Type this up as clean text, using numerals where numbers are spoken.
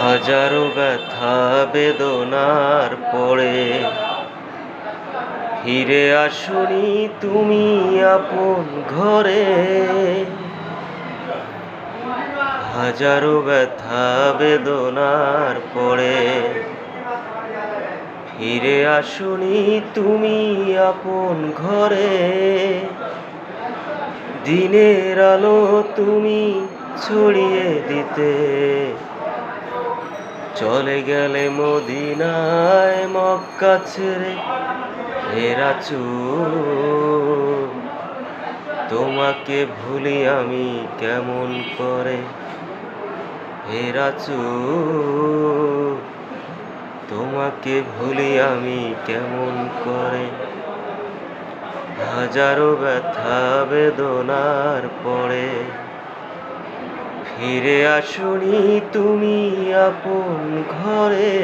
হাজারো ব্যথা বেদনার পরে ফিরে আসনি তুমি আপন ঘরে। হাজারো ব্যথা বেদনার পরে ফিরে আসনি তুমি আপন ঘরে। দিনের আলো তুমি ছড়িয়ে দিতে চলে গেলে মদিনায় মক্কা ছেড়ে। হে রাসূল তোমাকে ভুলি আমি কেমন করে। হে রাসূল তোমাকে ভুলি আমি কেমন করে। হাজারো ব্যথা বেদনার পরে ফিরে আসনি তুমি আপন ঘরে।